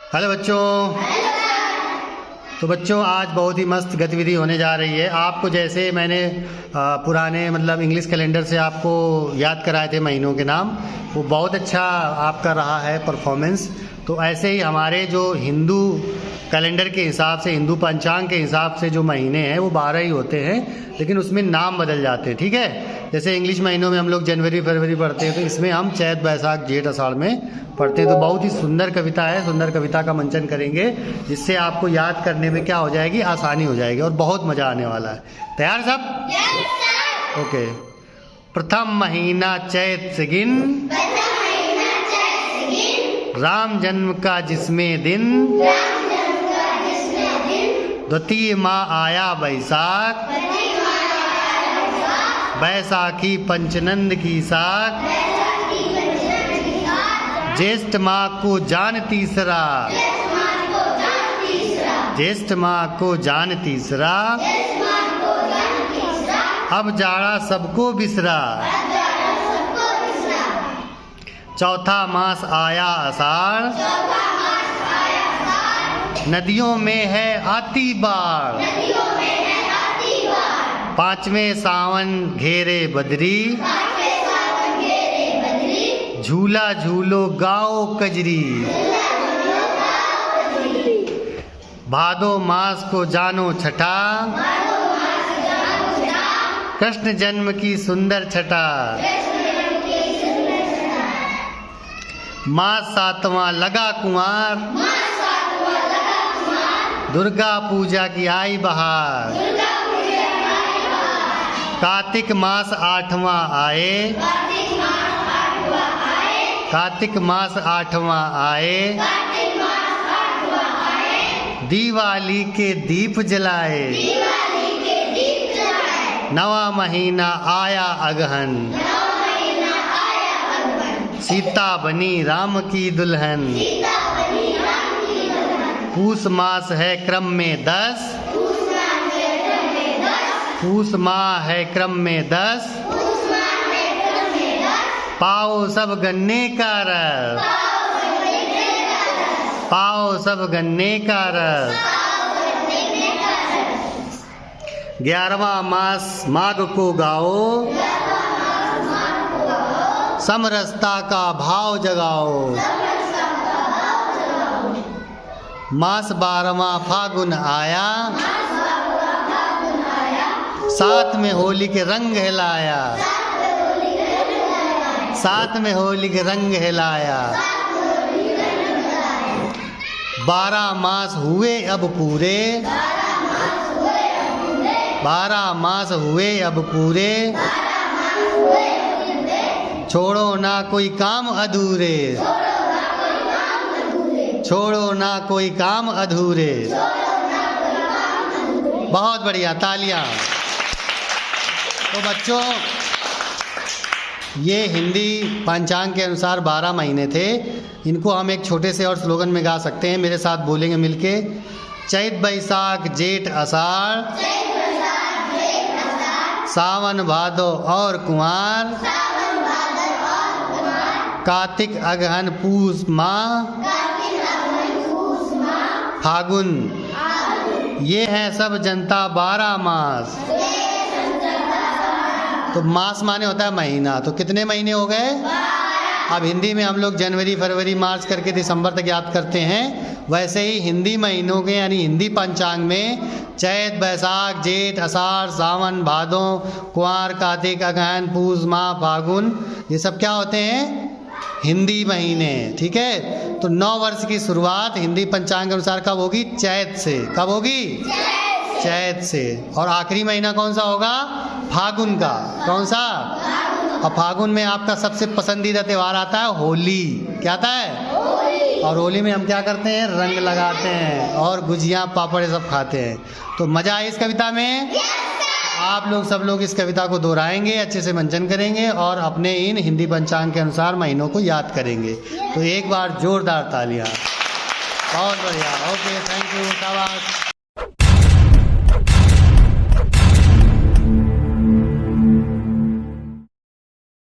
Hello बच्चों। तो बच्चों आज बहुत ही मस्त गतिविधि होने जा रही है। आपको जैसे मैंने पुराने मतलब इंग्लिश कैलेंडर से आपको याद कराए थे महीनों के नाम, वो बहुत अच्छा आपका रहा है परफॉर्मेंस। तो ऐसे ही हमारे जो हिंदू कैलेंडर के हिसाब से, हिंदू पंचांग के हिसाब से जो महीने हैं वो 12 ही होते हैं, लेकिन उसमें नाम बदल जाते हैं। ठीक है, जैसे इंग्लिश महीनों में हम लोग जनवरी फरवरी पढ़ते हैं, तो इसमें हम चैत बैसाख जेठ आषाढ़ में पढ़ते हैं। तो बहुत ही सुंदर कविता है, सुंदर कविता का मंचन करेंगे, जिससे आपको याद करने में क्या हो जाएगी, आसानी हो जाएगी और बहुत मज़ा आने वाला है। तैयार सब? ओके। प्रथम महीना चैत से गिन, राम जन्म का जिसमें दिन, द्वितीय माह आया बैसाख, बैसाखी पंचनंद की साख, ज्येष्ठ माह को जान तीसरा, ज्येष्ठ माह को जान तीसरा, अब जाड़ा सबको बिसरा, चौथा मास आया आषाढ़, नदियों में है आती बाढ़, पांचवें सावन घेरे बदरी, झूला झूलो गाओ कजरी, भादो मास को जानो छठा, कृष्ण जन्म की सुंदर छटा, मास सातवां लगा कुंवार, दुर्गा पूजा की आई बहार, कार्तिक मास आठवां आए, कार्तिक मास आठवां आए, दिवाली के दीप जलाए, नवा महीना आया अगहन, सीता बनी राम की दुल्हन, पूस मास है क्रम में 10, पूस माह है क्रम में 10, पाओ सब गन्ने का रस, पाओ सब गन्ने का रस, 11वां मास माघ को गाओ, समरसता का भाव जगाओ, मास 12वां फागुन आया, साथ में होली के रंग हिलाया, साथ में होली के रंग हिलाया, 12 मास हुए अब पूरे, 12 मास हुए अब पूरे, छोड़ो ना कोई काम अधूरे, छोड़ो ना कोई काम अधूरे। बहुत बढ़िया, तालियां। तो बच्चों, ये हिंदी पंचांग के अनुसार 12 महीने थे। इनको हम एक छोटे से और स्लोगन में गा सकते हैं, मेरे साथ बोलेंगे मिलके। चैत बैसाख जेठ आषाढ़, सावन भादो और कुंवार, कार्तिक अगहन पूस माह, फागुन, ये हैं सब जनता 12 मास। तो मास माने होता है महीना, तो कितने महीने हो गए? अब हिंदी में हम लोग जनवरी फरवरी मार्च करके दिसंबर तक याद करते हैं, वैसे ही हिंदी महीनों के यानी हिंदी पंचांग में चैत बैसाख जेठ आषाढ़ सावन भादो कुंवार कार्तिक अगहन पूस माह फागुन, ये सब क्या होते हैं? हिंदी महीने। ठीक है, तो 9 वर्ष की शुरुआत हिंदी पंचांग के अनुसार कब होगी? चैत से। कब होगी? चैत से। और आखिरी महीना कौन सा होगा? फागुन का। कौन सा? और फागुन में आपका सबसे पसंदीदा त्यौहार आता है होली। क्या आता है? होली। और होली में हम क्या करते हैं? रंग लगाते हैं और गुजिया पापड़ सब खाते हैं। तो मजा आए इस कविता में? आप लोग सब लोग इस कविता को दोहराएंगे, अच्छे से मंचन करेंगे और अपने इन हिंदी पंचांग के अनुसार महीनों को याद करेंगे। तो एक बार जोरदार तालियां। बहुत बढ़िया। ओके, थैंक यू, शाबाश।